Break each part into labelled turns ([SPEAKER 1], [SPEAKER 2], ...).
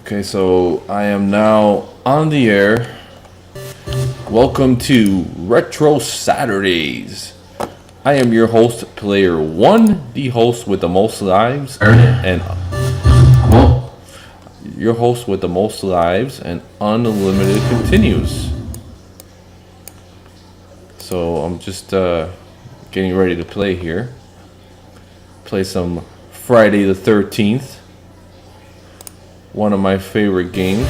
[SPEAKER 1] Okay, so I am now on the air. Welcome to Retro Saturdays. I am your host, Player One, the host with the most lives, and your host with the most lives, and unlimited continues. So I'm just getting ready to play here. Play some Friday the 13th. One of my favorite games.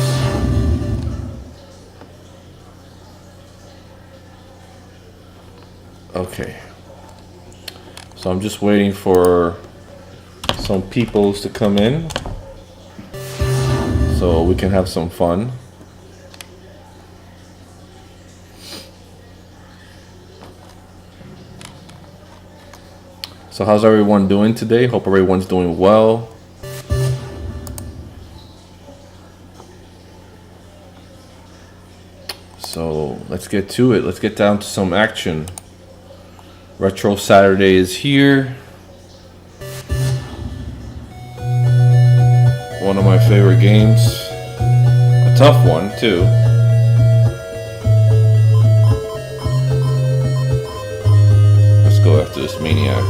[SPEAKER 1] Okay. So I'm just waiting for some peoples to come in so we can have some fun. So how's everyone doing today? Hope everyone's doing well. So let's get to it. Let's get down to some action. Retro Saturday is here. One of my favorite games. A tough one, too. Let's go after this maniac.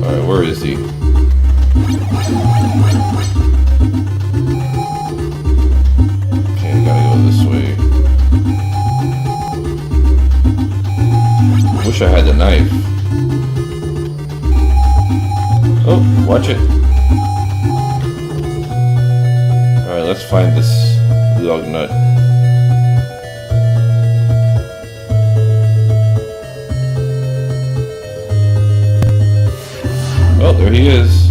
[SPEAKER 1] Alright, where is he? Okay, I gotta go this way. Wish I had the knife. Oh, watch it. Alright, let's find this lug nut. Oh, there he is.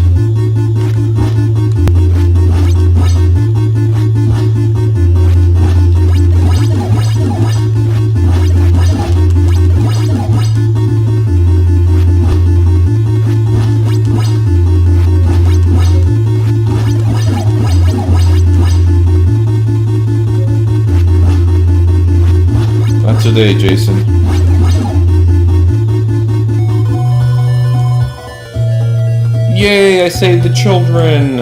[SPEAKER 1] Not today, Jason. Yay, I saved the children!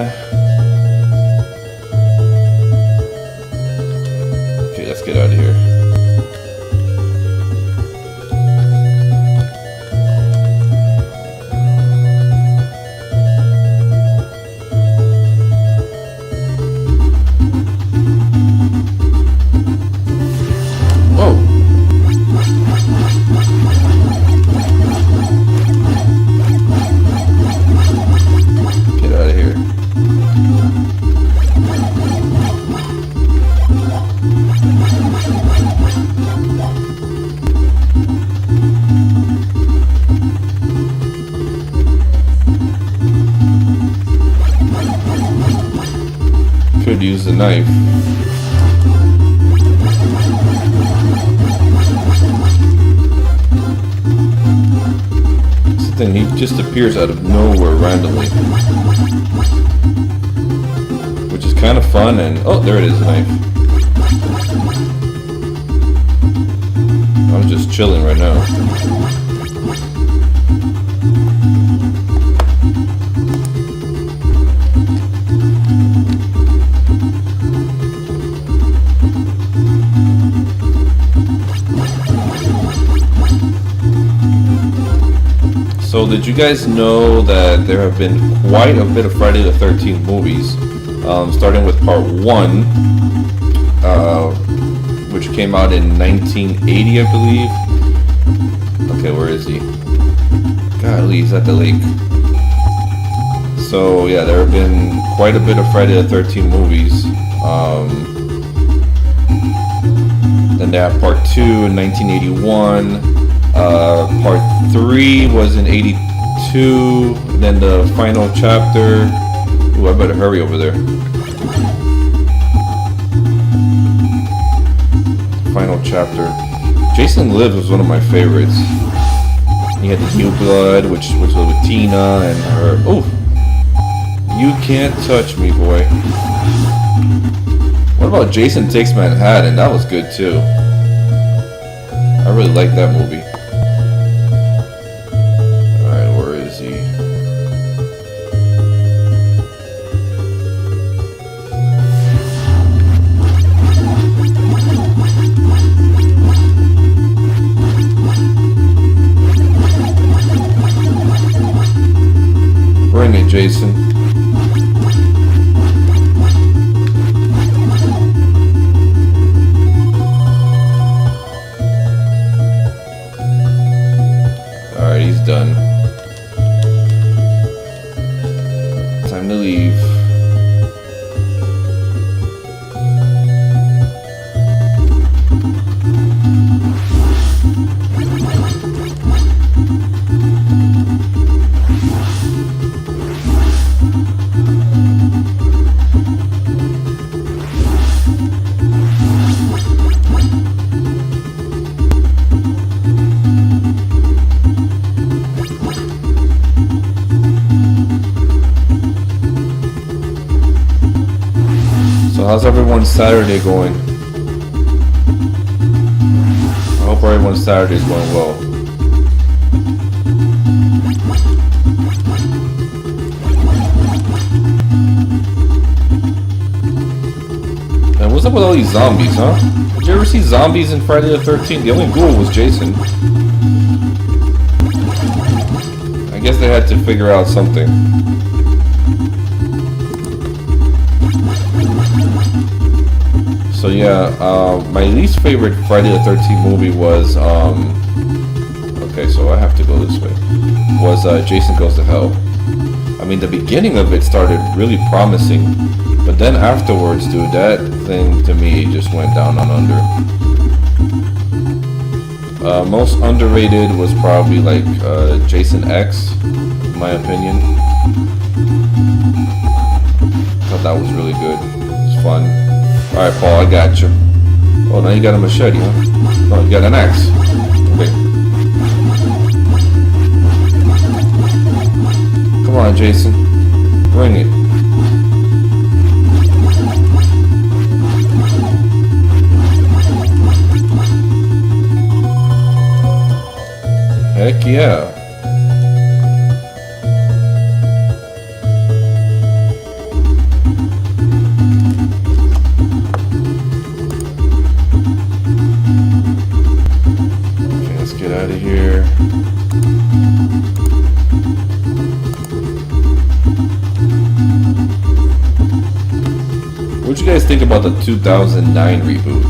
[SPEAKER 1] Okay, let's get out of here. Whoa! Get out of here. Could use the knife. Then he just appears out of nowhere randomly, which is kind of fun. And oh, there it is, a knife. I'm just chilling right now. So did you guys know that there have been quite a bit of Friday the 13th movies, starting with part 1, which came out in 1980, I believe. Okay, where is he? Golly, he's at the lake. So yeah, there have been quite a bit of Friday the 13th movies. Then they have part 2 in 1981. Part 3 was in 82, then the final chapter. Ooh, I better hurry over there. Final chapter. Jason Lives was one of my favorites. He had the New Blood, which was with Tina and her. Oh, you can't touch me, boy. What about Jason Takes Manhattan? That was good too. I really liked that movie. Jason. Alright, he's done. Time to leave. So how's everyone's Saturday going? I hope everyone's Saturday is going well. And what's up with all these zombies, huh? Did you ever see zombies in Friday the 13th? The only ghoul was Jason. I guess they had to figure out something. So yeah, my least favorite Friday the 13th movie was, okay, so I have to go this way, was Jason Goes to Hell. I mean, the beginning of it started really promising, but then afterwards, dude, that thing to me just went down and under. Most underrated was probably like Jason X, in my opinion. Thought that was really good. It was fun. Alright, Paul, I got you. Oh, now you got a machete, huh? No, you got an axe. Okay. Come on, Jason. Bring it. Heck yeah. Out of here. What'd you guys think about the 2009 reboot?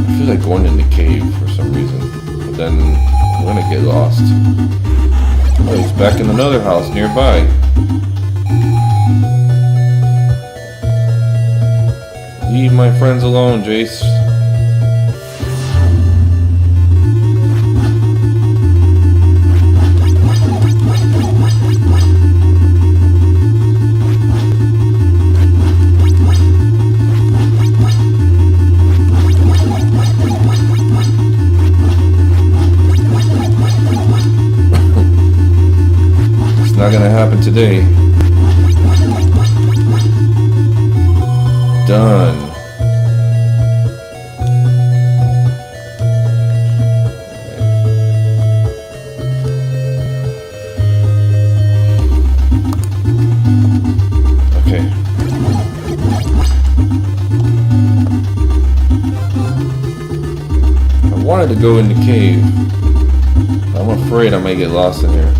[SPEAKER 1] I feel like going in the cave for some reason, but then I'm gonna get lost. Oh, he's back in another house nearby. Leave my friends alone, Jace. Not gonna happen today. Done. Okay. I wanted to go in the cave. I'm afraid I might get lost in here.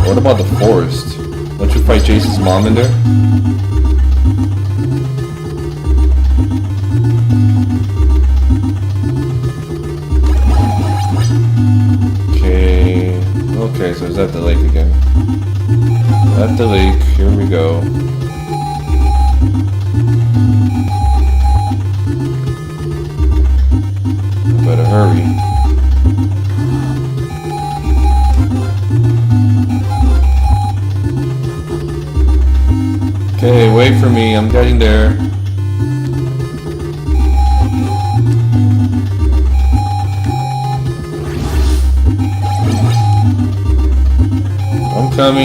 [SPEAKER 1] What about the forest? Don't you fight Jason's mom in there? Okay, so it's at the lake again. At the lake, here we go. Better hurry. Okay, wait for me, I'm getting there.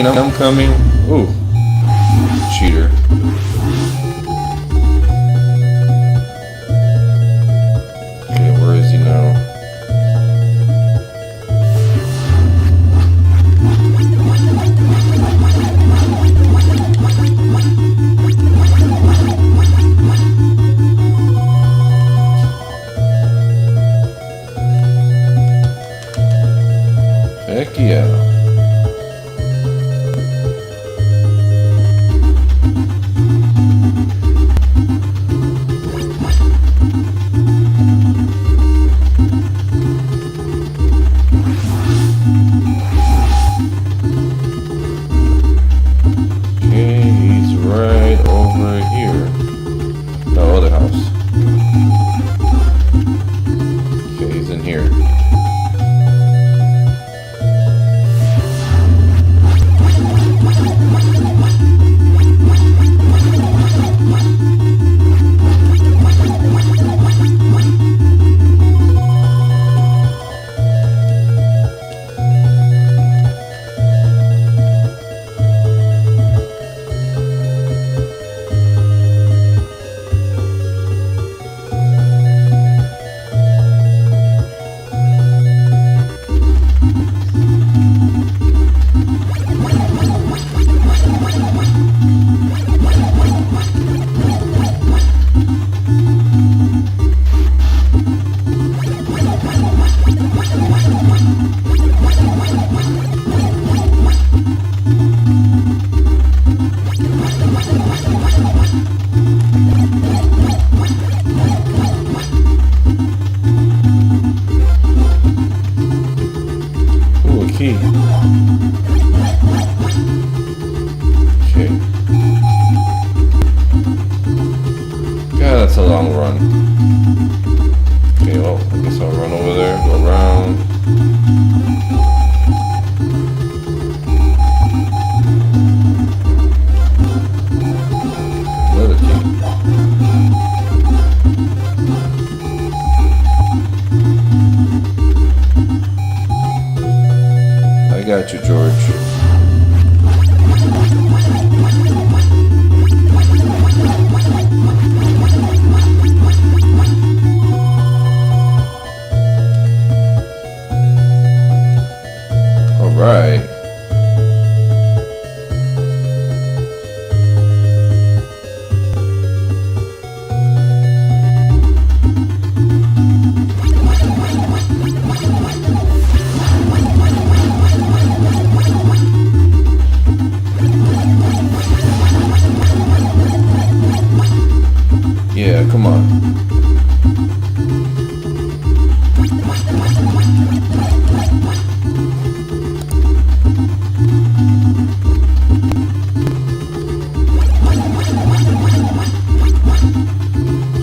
[SPEAKER 1] I'm coming. Ooh, cheater. Okay, where is he now? Heck yeah. key. Okay. God, that's a long run. Okay, well, I guess I'll run over there, go around. Another key. I got you, George. All right. Yeah, come on.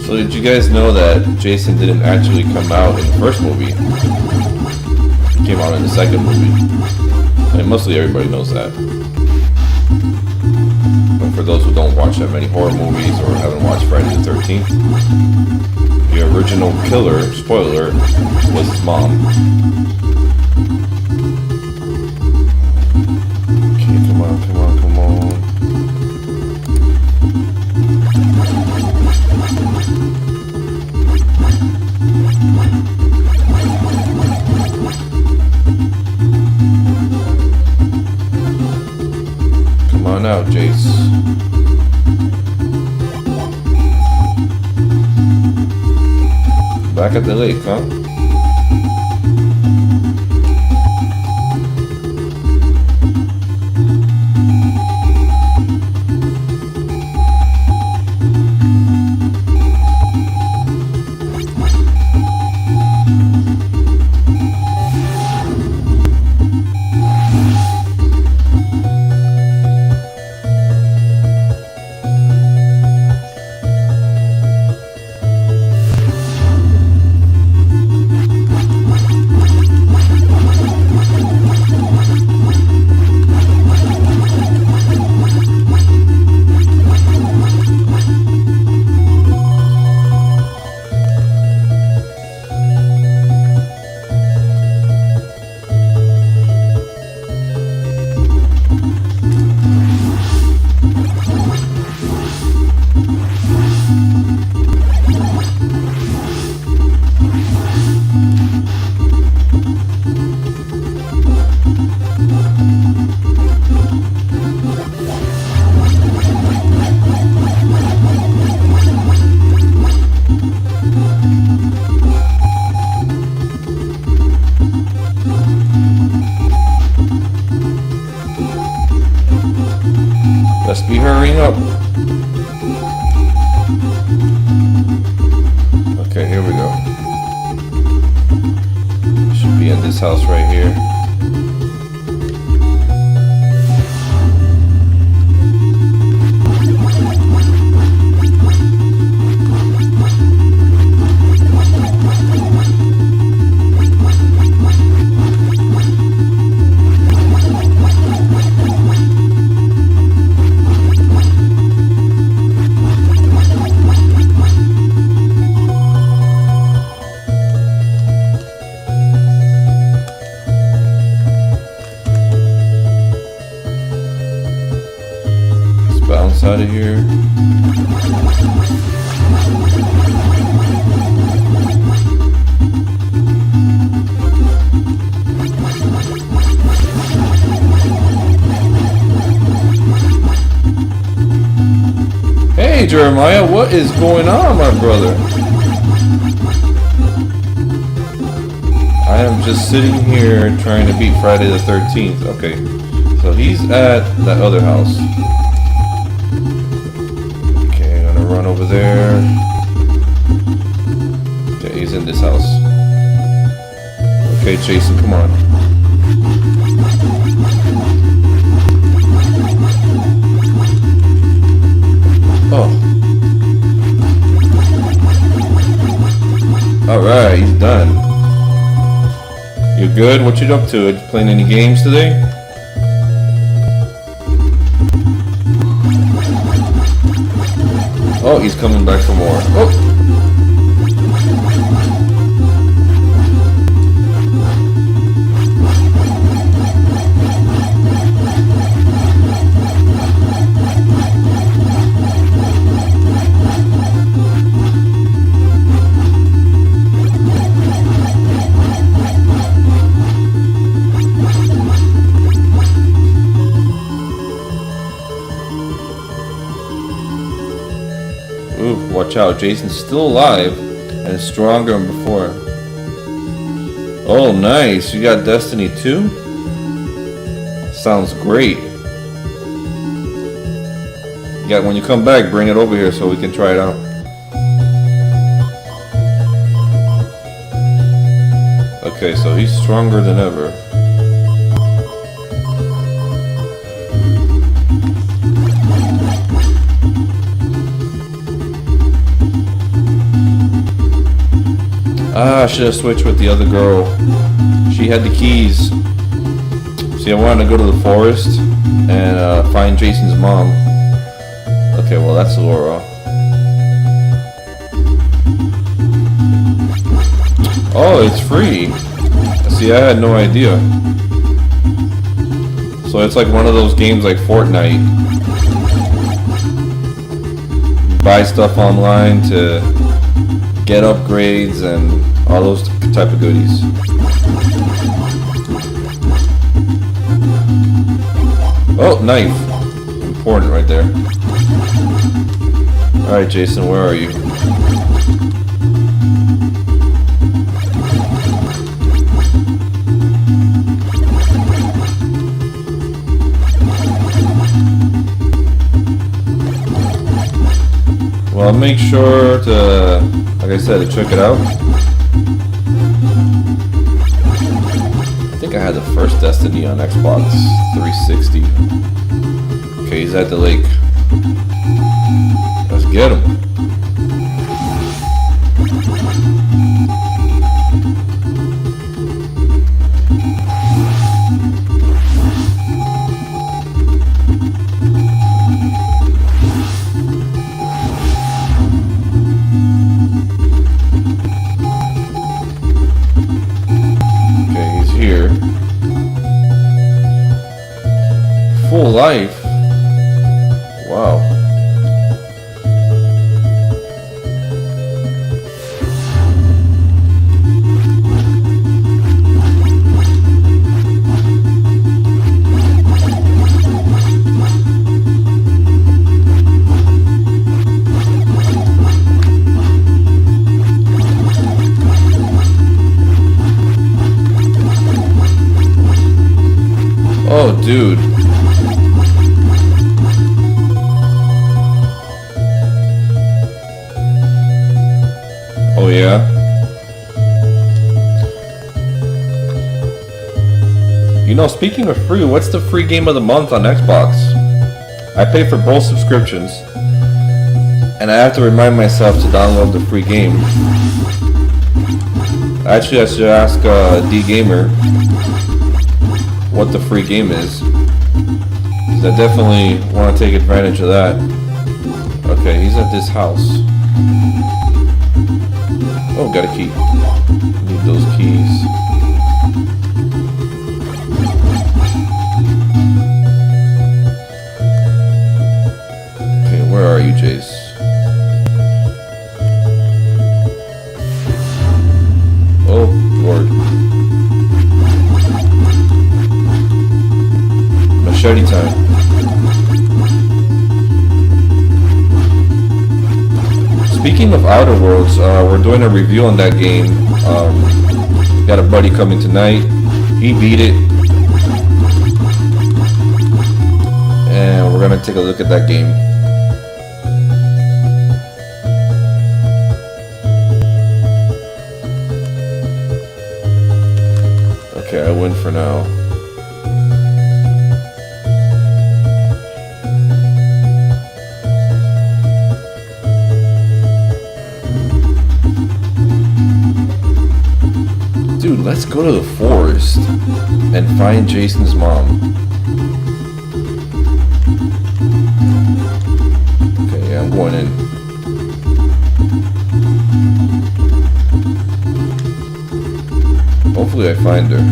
[SPEAKER 1] So did you guys know that Jason didn't actually come out in the first movie? He came out in the second movie. And mostly everybody knows that. But for those who don't watch that many horror movies or haven't watched Friday the 13th, the original killer, spoiler, was his mom. Okay, come on, come on, come on. Come on out, Jace. Back at the lake, huh? Best be hurrying up. Okay, here we go. Should be in this house right here. Bounce out of here. Hey Jeremiah, what is going on, my brother? I am just sitting here trying to beat Friday the 13th. Okay, so he's at that other house. Run over there. Okay, he's in this house. Okay, Jason, come on. Oh. Alright, he's done. You good? What you up to? Playing any games today? Oh, he's coming back for more. Oh! Ooh, watch out, Jason's still alive and is stronger than before. Oh, nice. You got Destiny 2? Sounds great. Yeah, when you come back, bring it over here so we can try it out. Okay, so he's stronger than ever. Ah, I should have switched with the other girl. She had the keys. See, I wanted to go to the forest and find Jason's mom. Okay, well, that's Laura. Oh, it's free. See, I had no idea. So it's like one of those games like Fortnite. You buy stuff online to get upgrades and all those type of goodies. Oh, knife. Important right there. Alright, Jason, where are you? Well, make sure to, like I said, to check it out. I think I had the first Destiny on Xbox 360. Okay, he's at the lake. Let's get him. Full life. Wow. Oh, dude. You know, speaking of free, what's the free game of the month on Xbox? I pay for both subscriptions, and I have to remind myself to download the free game. Actually, I should ask D-Gamer what the free game is, because I definitely want to take advantage of that. Okay, he's at this house. Oh, got a key. Need those keys. Okay, where are you, Jace? Oh, Lord. Machete time. Speaking of Outer Worlds, we're doing a review on that game. Got a buddy coming tonight. He beat it. And we're gonna take a look at that game. Okay, I win for now. Dude, let's go to the forest and find Jason's mom. Okay, yeah, I'm going in. Hopefully I find her.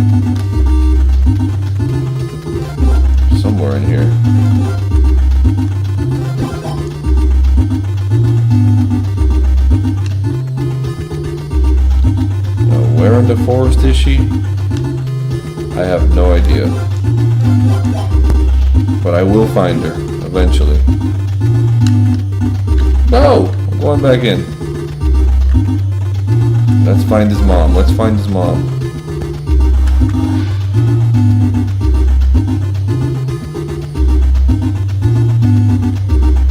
[SPEAKER 1] Somewhere in here. Where in the forest is she? I have no idea. But I will find her eventually. No! I'm going back in. Let's find his mom. Let's find his mom.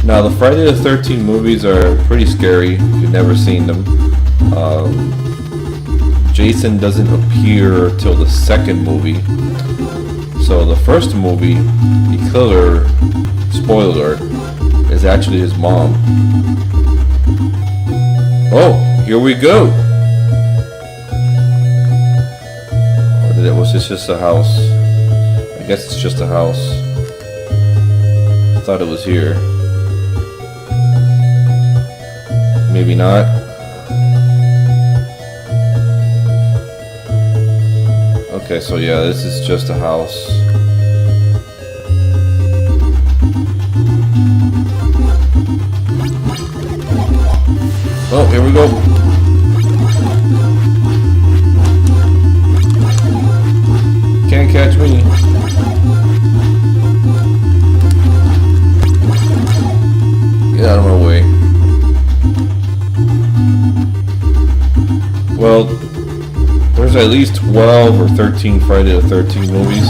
[SPEAKER 1] Now, the Friday the 13th movies are pretty scary if you've never seen them. Jason doesn't appear till the second movie. So the first movie, the killer, spoiler, is actually his mom. Oh, here we go. Or was this just a house? I guess it's just a house. I thought it was here. Maybe not. Okay, so yeah, this is just a house. Oh, here we go. Can't catch me. Get out of my way. Well, there's at least 12 or 13 Friday the 13th movies.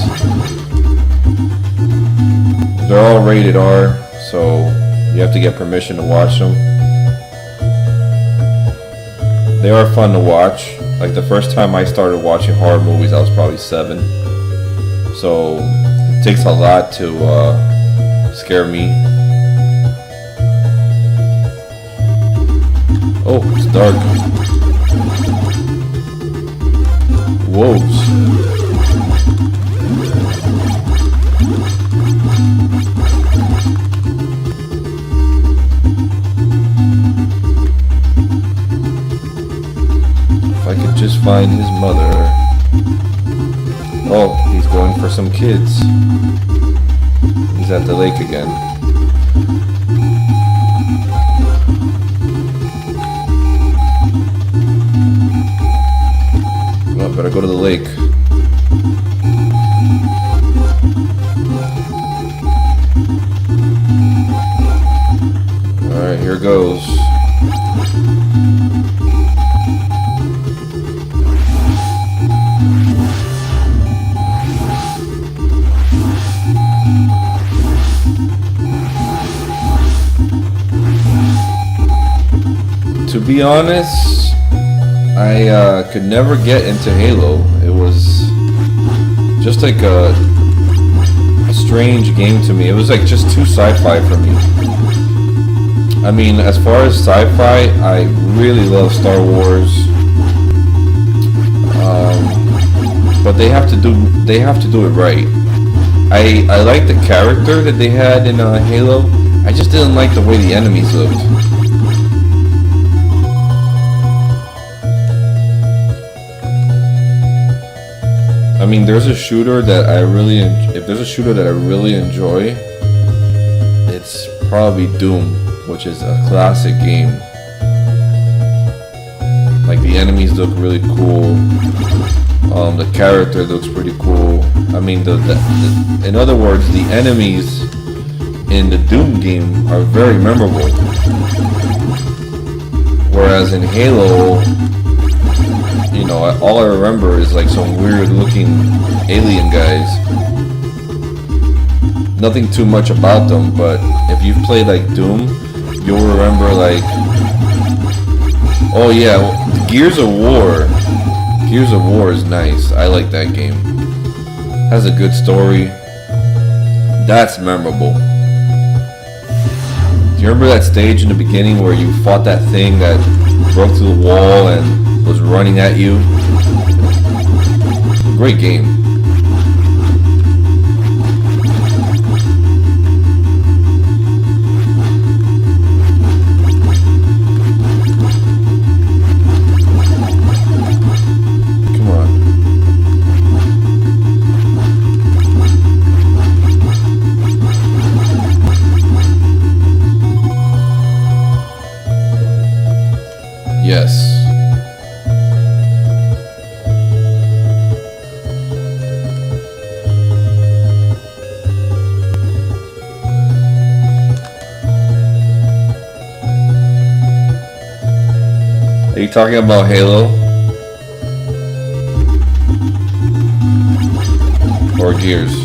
[SPEAKER 1] They're all rated R, so you have to get permission to watch them. They are fun to watch. Like the first time I started watching horror movies, I was probably 7. So it takes a lot to scare me. Oh, it's dark. Wolves. If I could just find his mother. Oh, he's going for some kids. He's at the lake again. Well, better go to the lake. Alright, here goes. To be honest, I could never get into Halo. It was just like a strange game to me. It was like just too sci-fi for me. I mean, as far as sci-fi, I really love Star Wars, but they have to do it right. I like the character that they had in Halo. I just didn't like the way the enemies looked. I mean, there's a shooter that I really if there's a shooter that I really enjoy, it's probably Doom, which is a classic game. Like, the enemies look really cool. The character looks pretty cool. I mean, in other words, the enemies in the Doom game are very memorable. Whereas in Halo, you know, all I remember is like some weird looking alien guys. Nothing too much about them, but if you've played like Doom, you'll remember like, oh yeah, Gears of War. Gears of War is nice. I like that game. Has a good story. That's memorable. Do you remember that stage in the beginning where you fought that thing that broke through the wall and was running at you? Great game. Yes. Are you talking about Halo? Or Gears?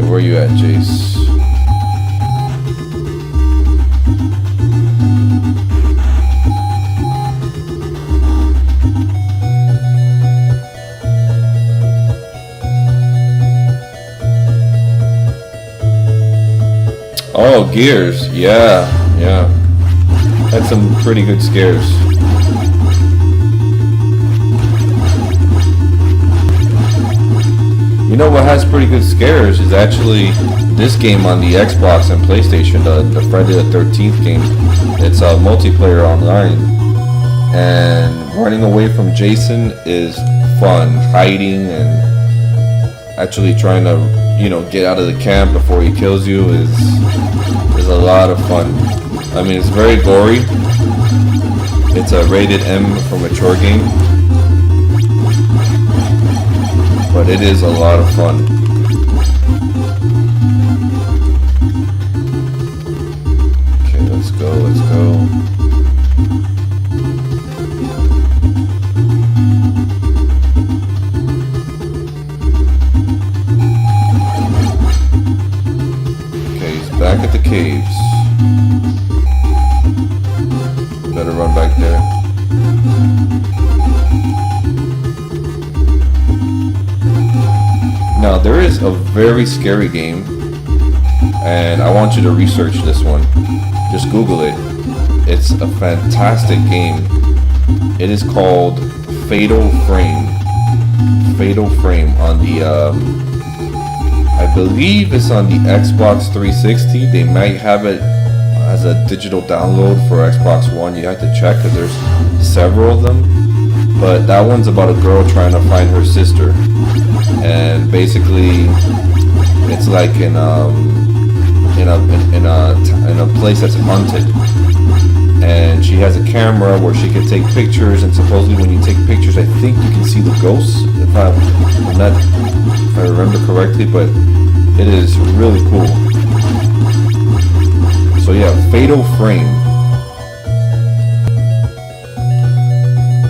[SPEAKER 1] Where you at, Jace? Oh, Gears. Yeah. Had some pretty good scares. You know what has pretty good scares is actually this game on the Xbox and PlayStation, the Friday the 13th game. It's a multiplayer online, and running away from Jason is fun. Hiding and actually trying to, you know, get out of the camp before he kills you is a lot of fun. I mean, it's very gory. It's a rated M for mature game. But it is a lot of fun. Okay, let's go. Okay, he's back at the caves. Better run back there. Now, there is a very scary game, and I want you to research this one. Just Google it. It's a fantastic game. It is called Fatal Frame. Fatal Frame on the, I believe it's on the Xbox 360. They might have it as a digital download for Xbox One. You have to check because there's several of them. But that one's about a girl trying to find her sister. And basically, it's like in a place that's haunted, and she has a camera where she can take pictures. And supposedly, when you take pictures, I think you can see the ghosts. If I correctly, but it is really cool. So yeah, Fatal Frame.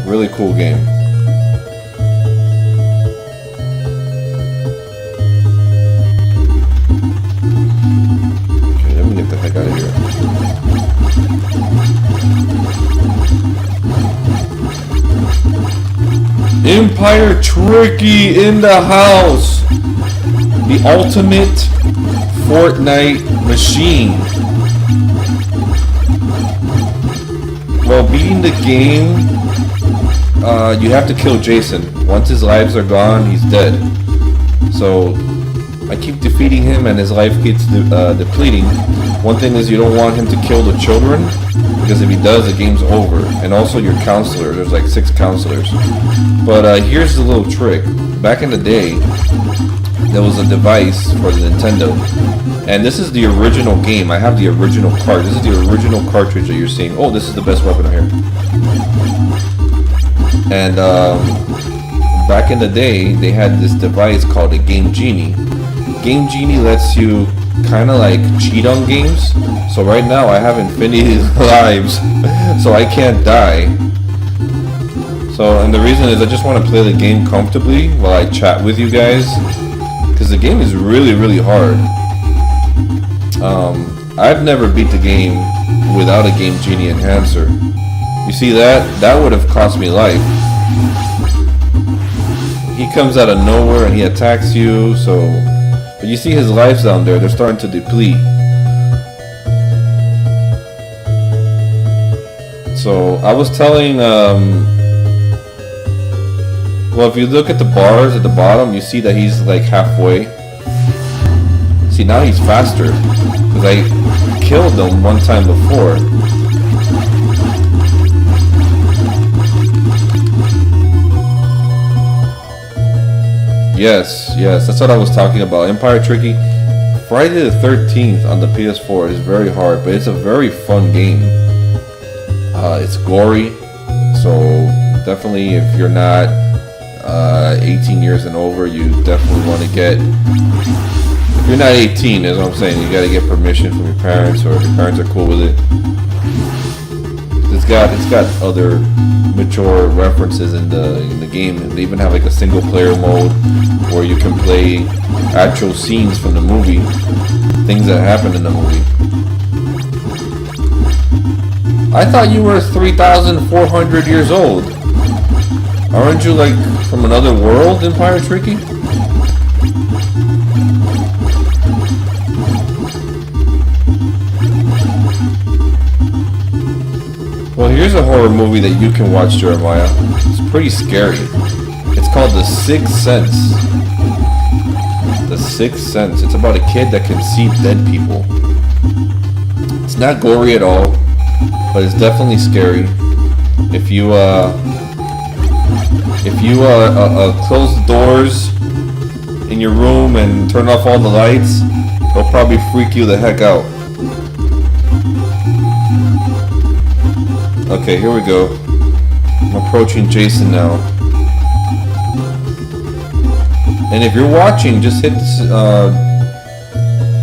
[SPEAKER 1] Really cool game. Okay, let me get the heck out of here. Empire Tricky in the house. The ultimate Fortnite machine. Well, beating the game, you have to kill Jason. Once his lives are gone, he's dead. So I keep defeating him and his life keeps depleting. One thing is you don't want him to kill the children, because if he does, the game's over. And also your counselor, there's like 6 counselors. But here's the little trick. Back in the day, there was a device for the Nintendo. And this is the original game. I have the original card. This is the original cartridge that you're seeing. Oh, this is the best weapon right here. And back in the day, they had this device called a Game Genie. Game Genie lets you kind of like cheat on games. So right now I have infinity lives, so I can't die. So, and the reason is I just want to play the game comfortably while I chat with you guys, because the game is really, really hard. I've never beat the game without a Game Genie enhancer. You see that would have cost me life. He comes out of nowhere and he attacks you, so... But you see his lives down there, they're starting to deplete. So, I was telling, well, if you look at the bars at the bottom, you see that he's like halfway. See, now he's faster, because I killed him one time before. Yes, that's what I was talking about. Empire Tricky. Friday the 13th on the PS4 is very hard, but it's a very fun game. It's gory, so definitely if you're not 18 years and over, you definitely want to get... If you're not 18, is what I'm saying, you got to get permission from your parents, or if your parents are cool with it. It's got other mature references in the game. They even have like a single player mode where you can play actual scenes from the movie, things that happened in the movie. I thought you were 3,400 years old. Aren't you like from another world, Empire Tricky? Well, here's a horror movie that you can watch, Jeremiah. It's pretty scary. It's called The Sixth Sense. The Sixth Sense. It's about a kid that can see dead people. It's not gory at all, but it's definitely scary. If you close the doors in your room and turn off all the lights, it'll probably freak you the heck out. Okay, here we go. I'm approaching Jason now. And if you're watching, just hit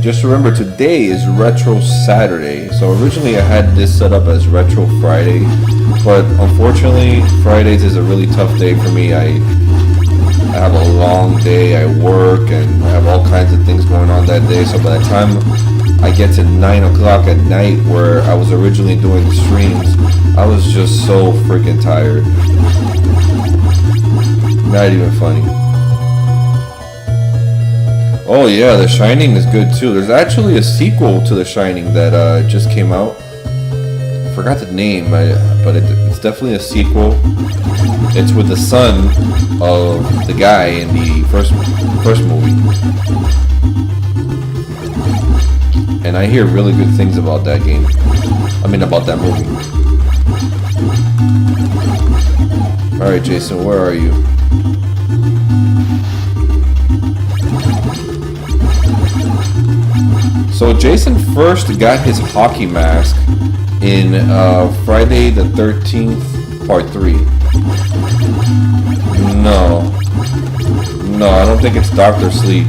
[SPEAKER 1] just remember today is Retro Saturday. So originally I had this set up as Retro Friday, but unfortunately Fridays is a really tough day for me. I have a long day, I work, and I have all kinds of things going on that day. So by the time I get to 9 o'clock at night, where I was originally doing the streams, I was just so freaking tired. Not even funny. Oh yeah, The Shining is good too. There's actually a sequel to The Shining that just came out. I forgot the name, but it's definitely a sequel. It's with the son of the guy in the first movie. And I hear really good things about that game. I mean, about that movie. Alright, Jason, where are you? So Jason first got his hockey mask in Friday the 13th, part 3. No, I don't think it's Dr. Sleep.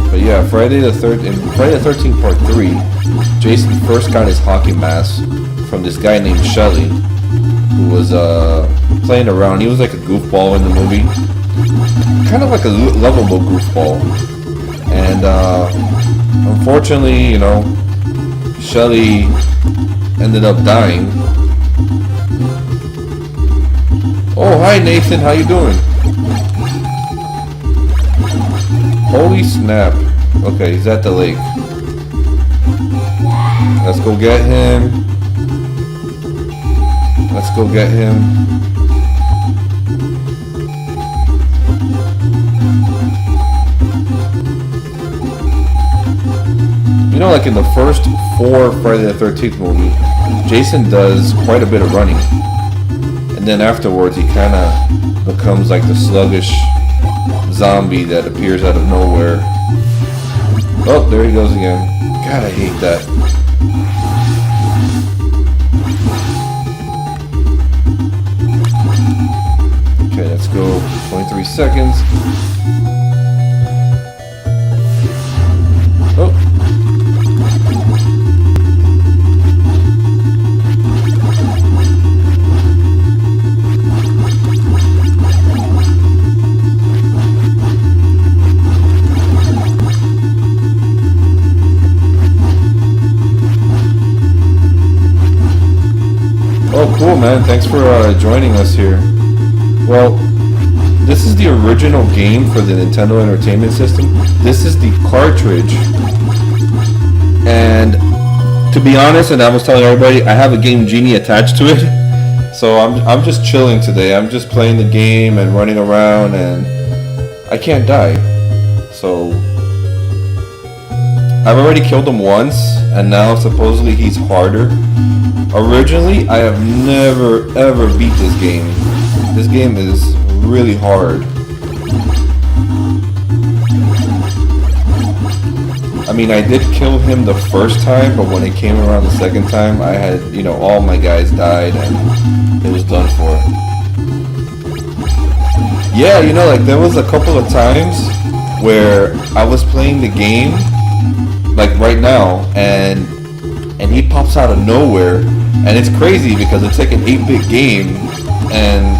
[SPEAKER 1] But yeah, Friday the 13th Part 3, Jason first got his hockey mask from this guy named Shelly, who was playing around. He was like a goofball in the movie, kind of like a lovable goofball. And unfortunately, you know, Shelly ended up dying. Oh, hi Nathan, how you doing? Holy snap. Okay, he's at the lake. Let's go get him. Let's go get him. You know, like in the first 4 Friday the 13th movie, Jason does quite a bit of running. And then afterwards, he kind of becomes like the sluggish zombie that appears out of nowhere. Oh, there he goes again. God, I hate that. Okay, let's go. 23 seconds. Oh. Oh, cool, man. Thanks for joining us here. Well, this is the original game for the Nintendo Entertainment System. This is the cartridge. And to be honest, and I was telling everybody, I have a Game Genie attached to it. So I'm just chilling today. I'm just playing the game and running around, and I can't die. So I've already killed him once, and now supposedly he's harder. Originally, I have never ever beat this game. This game is really hard. I mean, I did kill him the first time, but when it came around the second time, I had, you know, all my guys died and it was done for. Yeah, you know, like there was a couple of times where I was playing the game, like right now, and he pops out of nowhere, and it's crazy because it's like an 8-bit game, and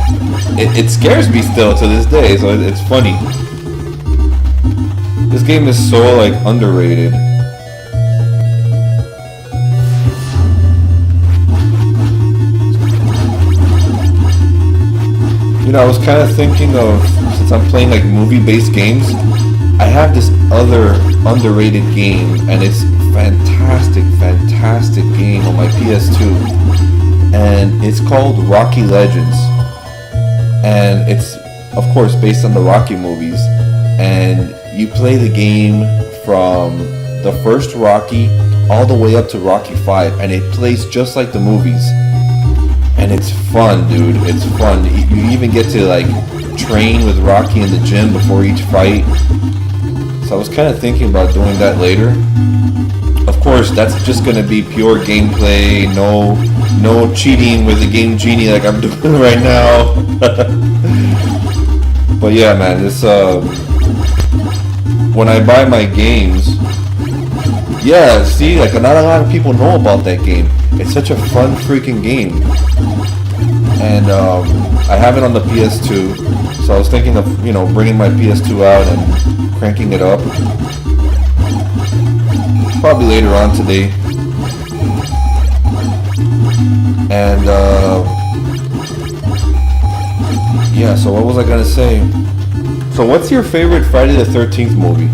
[SPEAKER 1] it scares me still to this day, so it's funny. This game is so like underrated. You know, I was kind of thinking of, since I'm playing like movie-based games, I have this other underrated game, and it's fantastic game on my PS2, and it's called Rocky Legends, and it's of course based on the Rocky movies, and you play the game from the first Rocky all the way up to Rocky 5, and it plays just like the movies, and it's fun, dude. It's fun. You even get to like train with Rocky in the gym before each fight. So I was kind of thinking about doing that later. Of course, that's just gonna be pure gameplay, no cheating with the Game Genie like I'm doing right now. But yeah, man, this when I buy my games, yeah, see, like not a lot of people know about that game. It's such a fun freaking game, and I have it on the PS2. So I was thinking of, you know, bringing my PS2 out and cranking it up. Probably later on today. And yeah, so what was I gonna say? So what's your favorite Friday the 13th movie?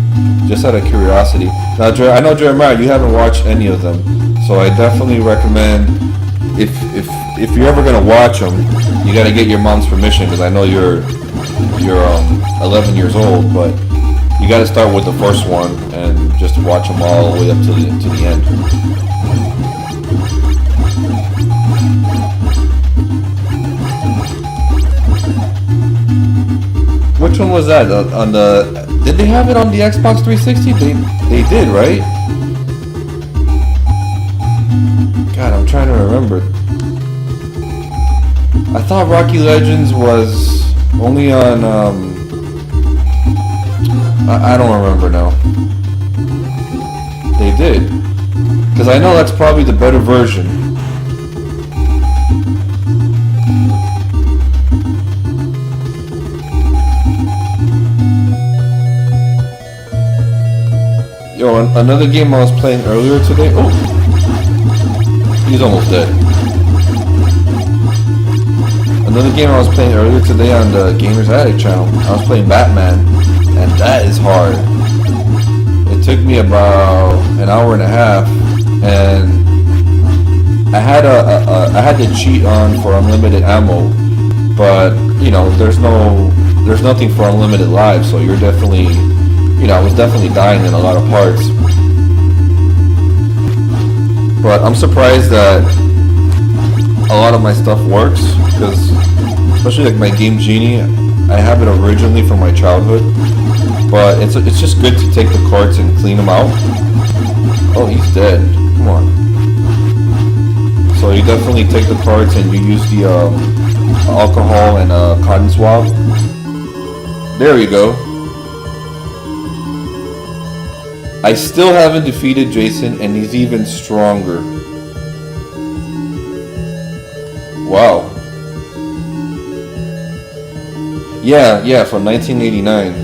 [SPEAKER 1] Just out of curiosity. Now, I know, Jeremiah, you haven't watched any of them, so I definitely recommend, if you're ever gonna watch them, you gotta get your mom's permission, because I know you're 11 years old, but you gotta start with the first one and just watch them all the way up to the end. Which one was that? On the? Did they have it on the Xbox 360? They did, right? remember. I thought Rocky Legends was only on, I don't remember now. They did. Because I know that's probably the better version. Yo, another game I was playing earlier today. Oh, he's almost dead. Another game I was playing earlier today on the Gamers Addict channel. I was playing Batman, and that is hard. It took me about an hour and a half, and I had the cheat on for unlimited ammo, but you know, there's nothing for unlimited lives, so you're definitely, you know, I was definitely dying in a lot of parts. But I'm surprised that a lot of my stuff works, because especially like my Game Genie, I have it originally from my childhood, but it's just good to take the carts and clean them out. Oh, he's dead. Come on. So you definitely take the carts and you use the alcohol and cotton swab. There you go. I still haven't defeated Jason, and he's even stronger. Wow. Yeah, from 1989.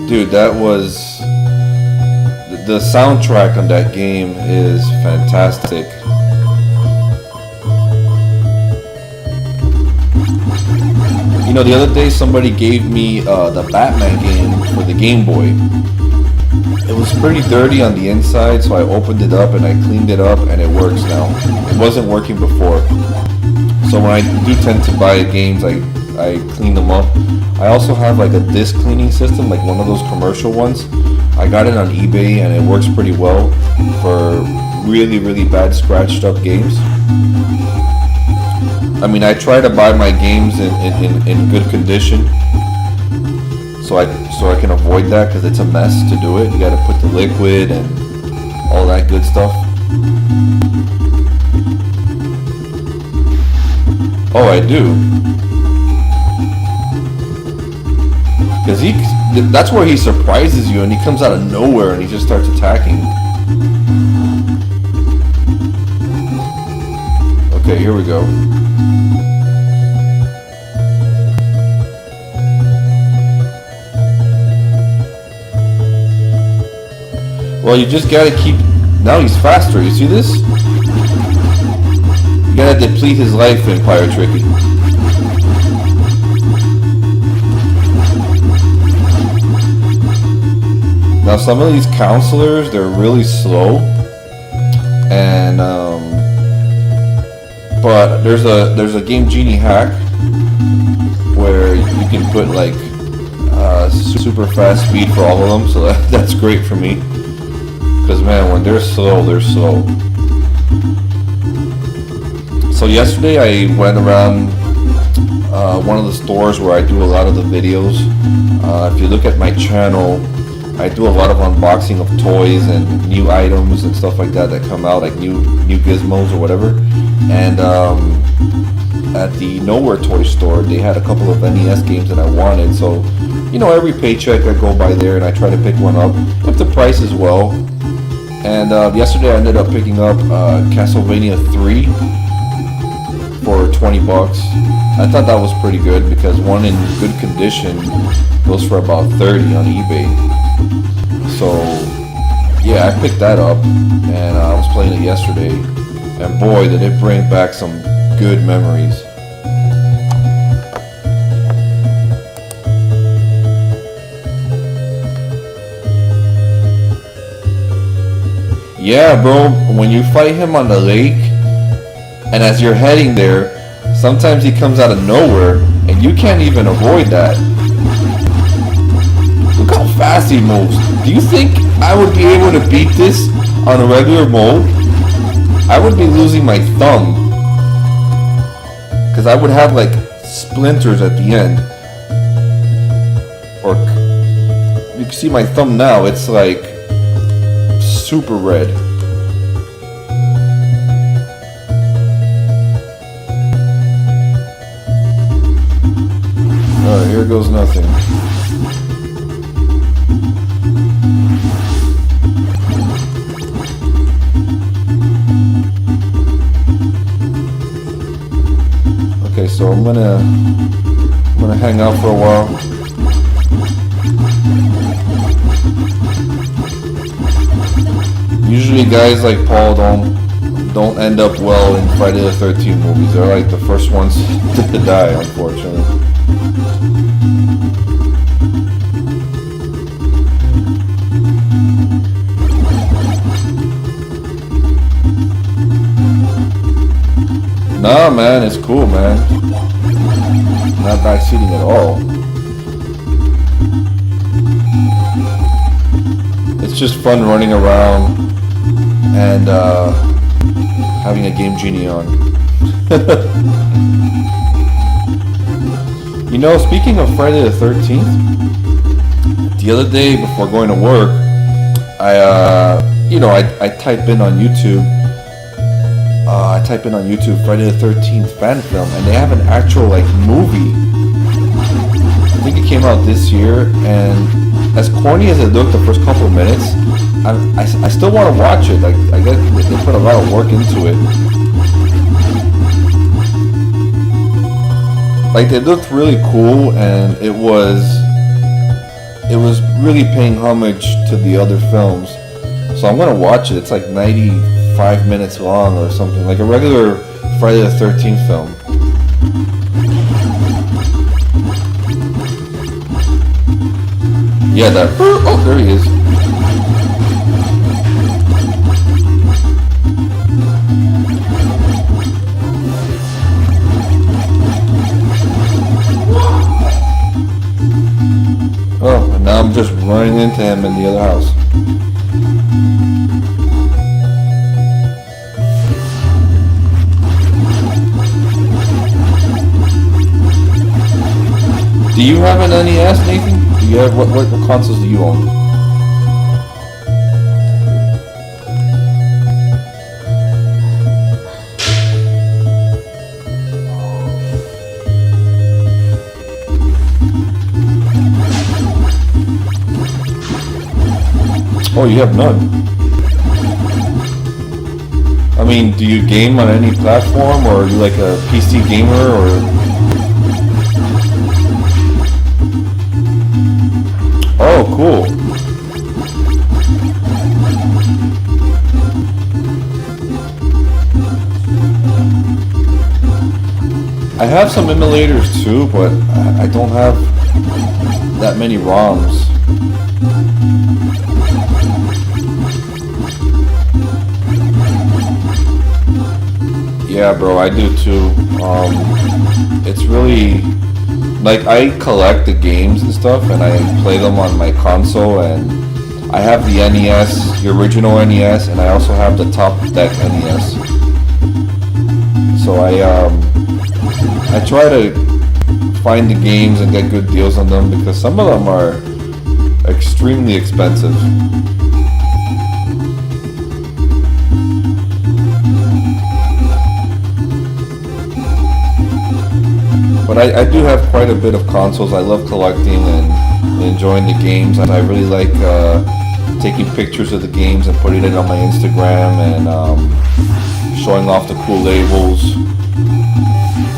[SPEAKER 1] Dude, that was... The soundtrack on that game is fantastic. You know, the other day somebody gave me the Batman game for the Game Boy. It was pretty dirty on the inside, so I opened it up and I cleaned it up, and it works now. It wasn't working before. So when I do tend to buy games, I clean them up. I also have like a disc cleaning system, like one of those commercial ones. I got it on eBay, and it works pretty well for really, really bad scratched up games. I mean, I try to buy my games in good condition, so I can avoid that, because it's a mess to do it. You got to put the liquid and all that good stuff. Oh, I do. Because that's where he surprises you, and he comes out of nowhere and he just starts attacking. Okay, here we go. Well, you just gotta keep... Now he's faster, you see this? You gotta deplete his life in Pirate Tricky. Now some of these counselors, they're really slow, and but there's a Game Genie hack where you can put like super fast speed for all of them, so that's great for me. Because man, when they're slow, they're slow. So yesterday I went around one of the stores where I do a lot of the videos. If you look at my channel, I do a lot of unboxing of toys and new items and stuff like that come out, like new gizmos or whatever. And at the Nowhere Toy Store, they had a couple of NES games that I wanted. So, you know, every paycheck I go by there and I try to pick one up if the price is well. And yesterday I ended up picking up Castlevania 3 for 20 bucks. I thought that was pretty good, because one in good condition goes for about 30 on eBay. So yeah, I picked that up, and I was playing it yesterday, and boy, did it bring back some good memories. Yeah, bro, when you fight him on the lake, and as you're heading there, sometimes he comes out of nowhere, and you can't even avoid that. Look how fast he moves. Do you think I would be able to beat this on a regular mode? I would be losing my thumb, because I would have like splinters at the end. Or you can see my thumb now, it's like super red. so I'm gonna hang out for a while. Usually guys like Paul don't end up well in Friday the 13th movies. They're like the first ones to die, unfortunately. Nah, man, it's cool, man. Not backseating at all. It's just fun running around and having a Game Genie on. You know, speaking of Friday the 13th, the other day before going to work, I type in on YouTube. I type in on YouTube Friday the 13th fan film, and they have an actual like movie. I think it came out this year, and as corny as it looked the first couple of minutes, I still want to watch it. Like I guess they put a lot of work into it. Like they looked really cool, and it was really paying homage to the other films. So I'm gonna watch it. It's like 95 minutes long or something, like a regular Friday the 13th film. Yeah, that. Oh, there he is. Oh, and now I'm just running into him in the other house. Do you have an NES, Nathan? Do you have what consoles do you own? Oh, you have none. I mean, do you game on any platform, or are you like a PC gamer, or? Oh, cool. I have some emulators too, but I don't have that many ROMs. Yeah, bro, I do too. It's really, like, I collect the games and stuff, and I play them on my console, and I have the NES, the original NES, and I also have the top deck NES. So I try to find the games and get good deals on them, because some of them are extremely expensive. But I do have quite a bit of consoles. I love collecting and enjoying the games. I really like taking pictures of the games and putting it on my Instagram and showing off the cool labels.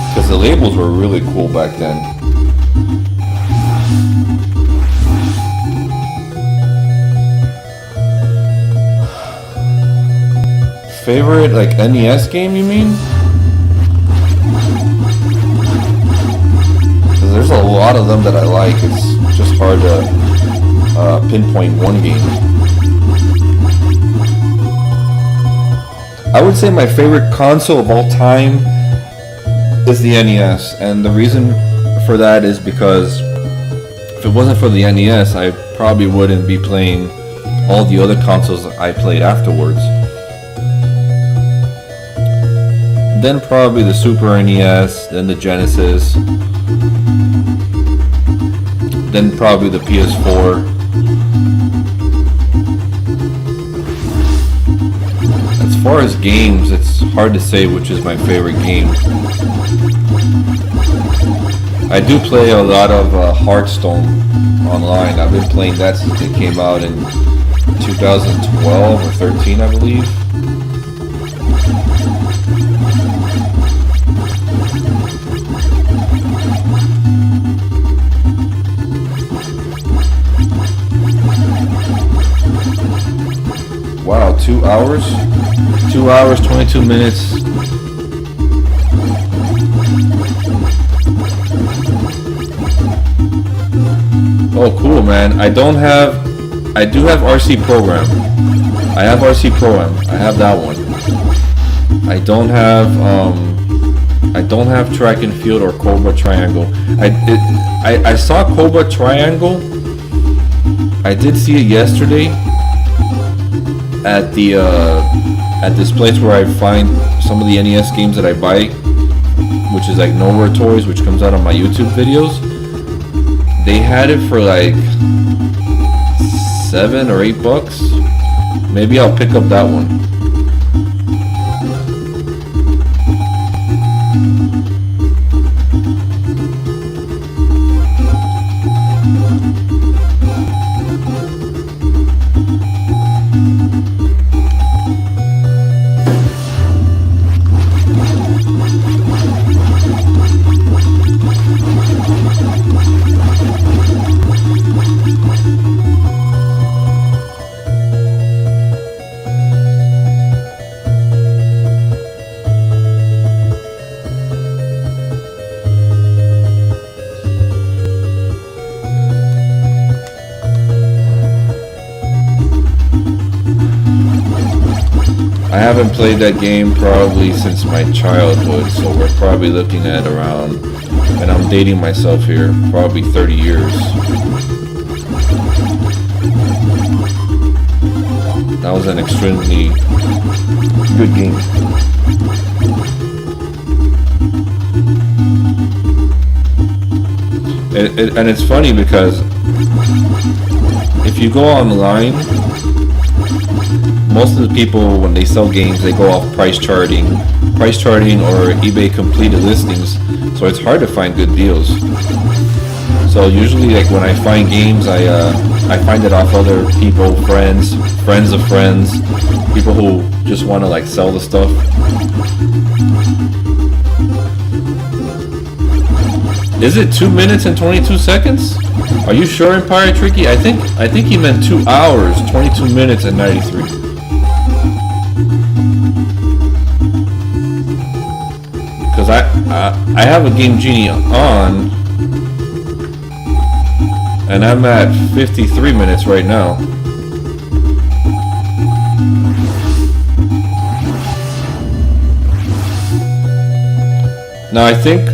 [SPEAKER 1] Because the labels were really cool back then. Favorite, like, NES game, you mean? There's a lot of them that I like. It's just hard to pinpoint one game. I would say my favorite console of all time is the NES, and the reason for that is because if it wasn't for the NES, I probably wouldn't be playing all the other consoles I played afterwards. Then probably the Super NES, then the Genesis, then probably the PS4. As far as games, it's hard to say which is my favorite game. I do play a lot of Hearthstone online. I've been playing that since it came out in 2012 or 13, I believe. 2 hours? 2 hours, 22 minutes. Oh, cool, man. I do have RC Program. I have RC Program. I have that one. I don't have Track and Field or Cobra Triangle. I saw Cobra Triangle. I did see it yesterday at this place where I find some of the NES games that I buy, which is like Nowhere Toys, which comes out on my YouTube videos. They had it for like $7 or $8. Maybe I'll pick up that one. I haven't played that game probably since my childhood, so we're probably looking at around, and I'm dating myself here, probably 30 years. That was an extremely good game. And it's funny because if you go online, most of the people, when they sell games, they go off price charting or eBay completed listings, so it's hard to find good deals. So usually, like when I find games, I find it off other people, friends of friends, people who just want to like sell the stuff. Is it 2 minutes and 22 seconds? Are you sure, Empire Tricky? I think he meant 2 hours, 22 minutes and 93. Because I have a Game Genie on, and I'm at 53 minutes right now. Now I think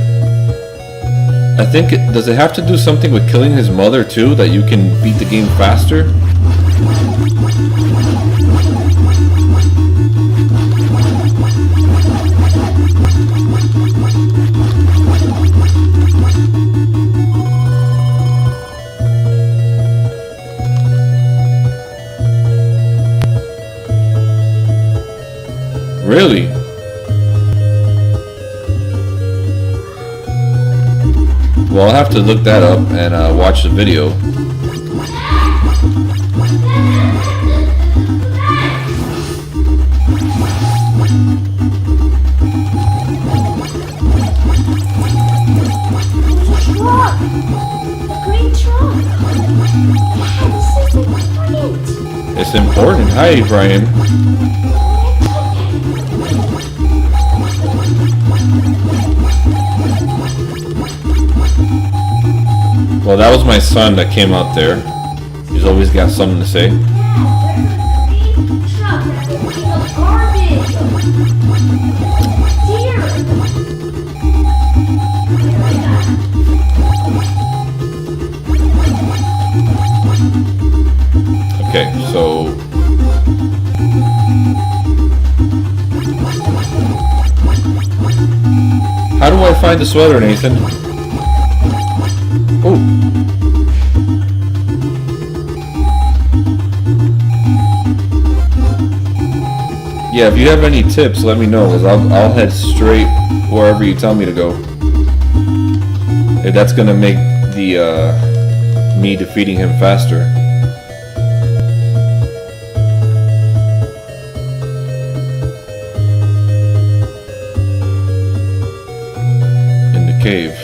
[SPEAKER 1] does it have to do something with killing his mother too, that you can beat the game faster? Really? Well, I'll have to look that up and watch the video.
[SPEAKER 2] Truck! A green truck! Yeah, this is important!
[SPEAKER 1] It's important. Hi, Bryan. Well, that was my son that came out there. He's always got something to say. Okay, so how do I find the sweater, Nathan? Oh. Yeah, if you have any tips, let me know, because I'll head straight wherever you tell me to go. If that's gonna make the me defeating him faster. In the cave.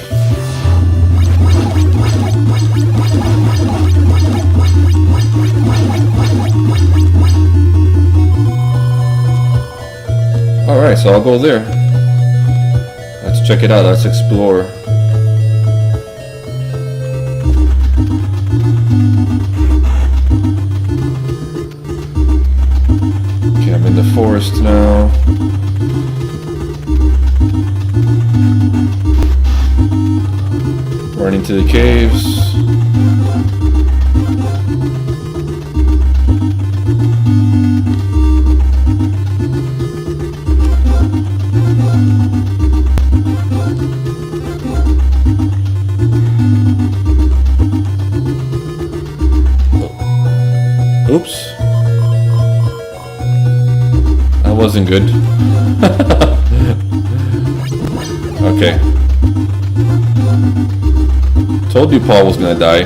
[SPEAKER 1] Alright, so I'll go there. Let's check it out. Let's explore. Okay, I'm in the forest now. Running to the caves. Oops. That wasn't good. Okay. Told you Paul was gonna die.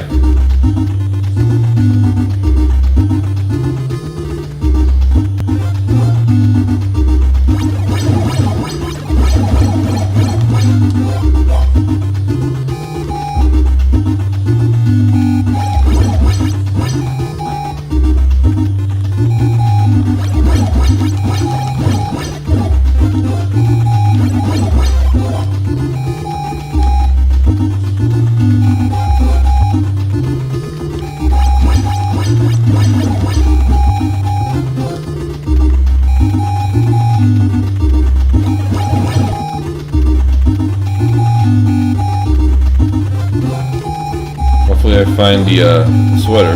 [SPEAKER 1] Hopefully I find the sweater.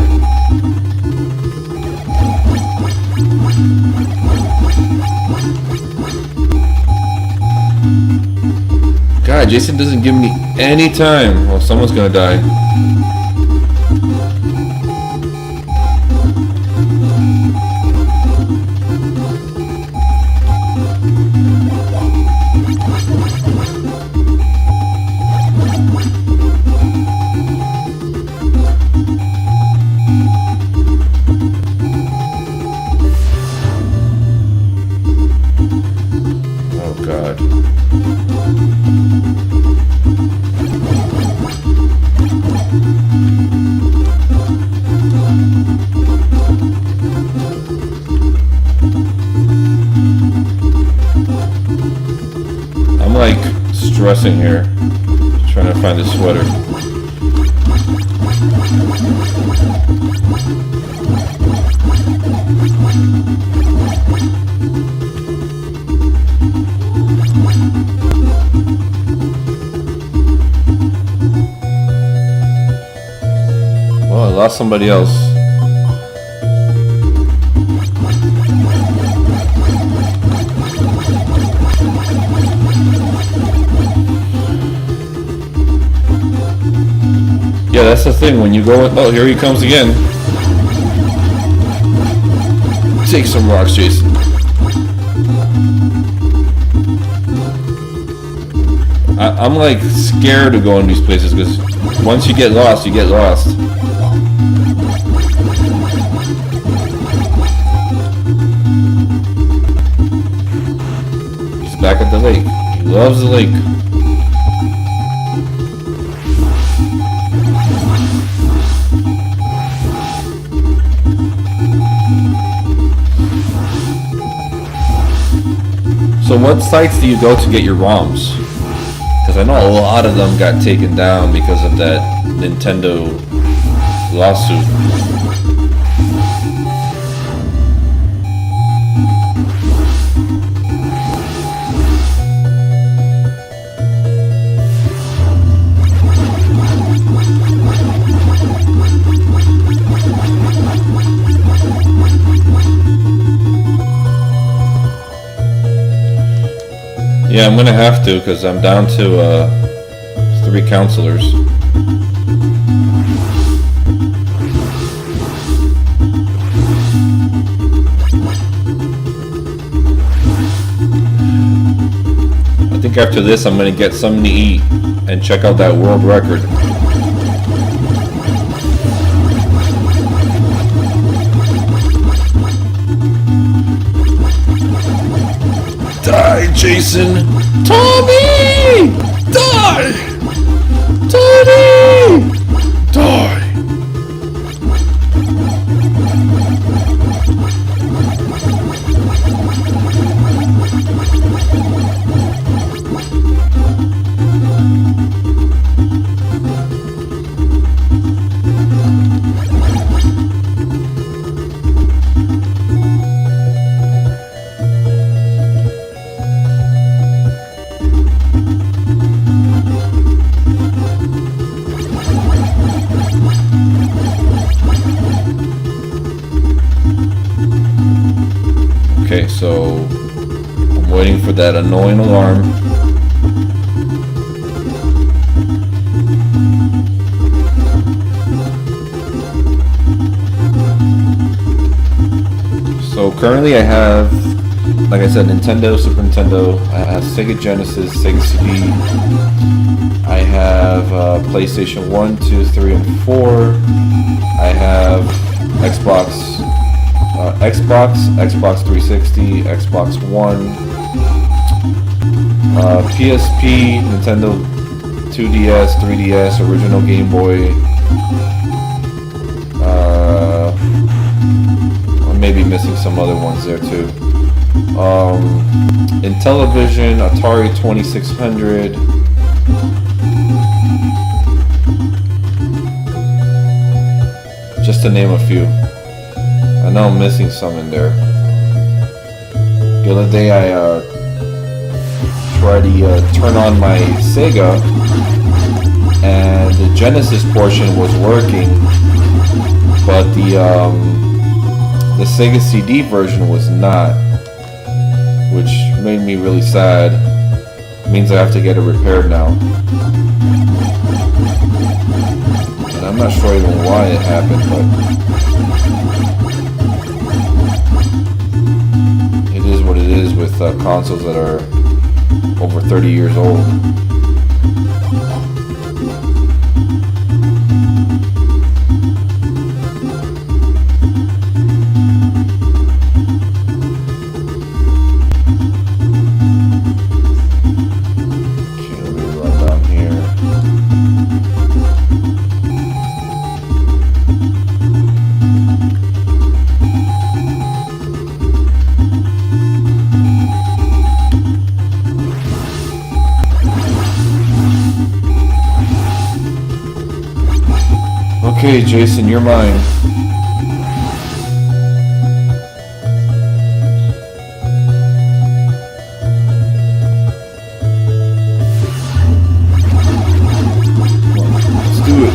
[SPEAKER 1] God, Jason doesn't give me any time. Well, someone's gonna die. Oh God. I'm like stressing here, trying to find the sweater. Oh, I lost somebody else. Yeah, that's the thing. When you go, oh, here he comes again. Take some rocks, Jason. I'm like scared to go in these places because once you get lost, you get lost. He's back at the lake. He loves the lake. So what sites do you go to get your ROMs? Because I know a lot of them got taken down because of that Nintendo lawsuit. Yeah, I'm gonna have to because I'm down to 3 counselors. I think after this I'm gonna get something to eat and check out that world record. Die, Jason! Tommy! Die! Tommy! Die! that annoying alarm. So currently I have, like I said, Nintendo, Super Nintendo, I have Sega Genesis, Sega CD, I have PlayStation 1, 2, 3, and 4, I have Xbox, Xbox 360, Xbox One, PSP, Nintendo 2DS, 3DS, original Game Boy, maybe missing some other ones there too. In television, Atari 2600. Just to name a few. I know I'm missing some in there. The other day I tried to turn on my Sega, and the Genesis portion was working, but the Sega CD version was not, which made me really sad. It means I have to get it repaired now. And I'm not sure even why it happened, but it is what it is with consoles that are over 30 years old. Okay, Jason, you're mine. Let's do it.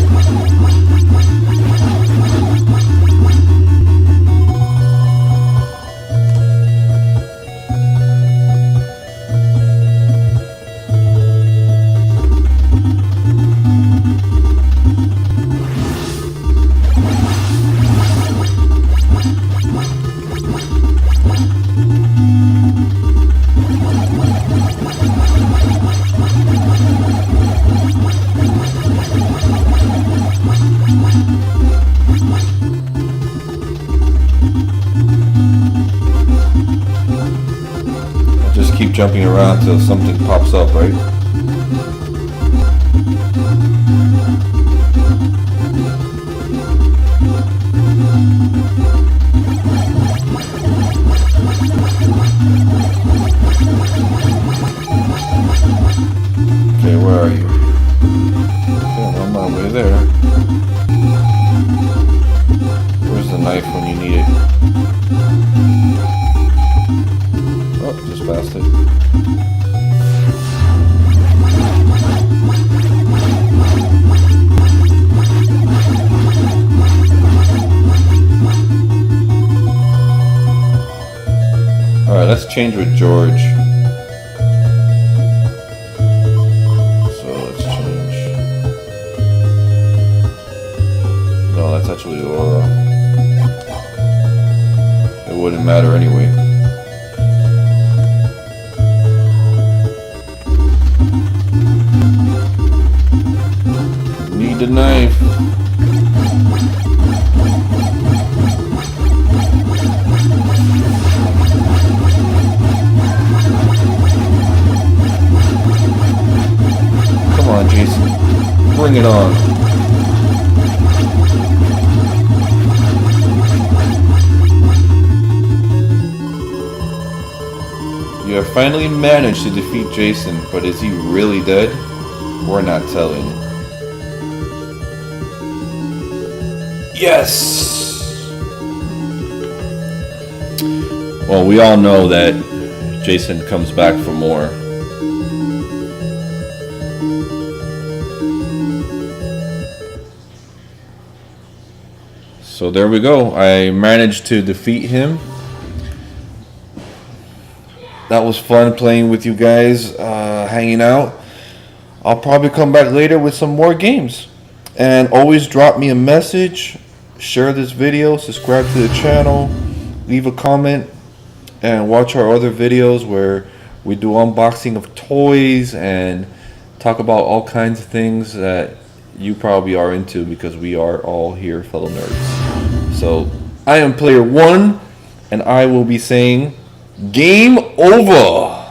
[SPEAKER 1] Keep jumping around till something pops up, right? Okay, where are you? Okay, I'm on my way there. Where's the knife when you need it? Oh, just passed it. Alright, let's change with George. So let's change. No, that's actually Laura. It wouldn't matter anyway. Need the knife. Come on, Jason. Bring it on. You have finally managed to defeat Jason, but is he really dead? We're not telling. Yes! Well, we all know that Jason comes back for more. So there we go. I managed to defeat him. That was fun playing with you guys, hanging out. I'll probably come back later with some more games. And always drop me a message, share this video, subscribe to the channel, leave a comment, and watch our other videos where we do unboxing of toys and talk about all kinds of things that you probably are into, because we are all here fellow nerds. So I am player 1, and I will be saying game over.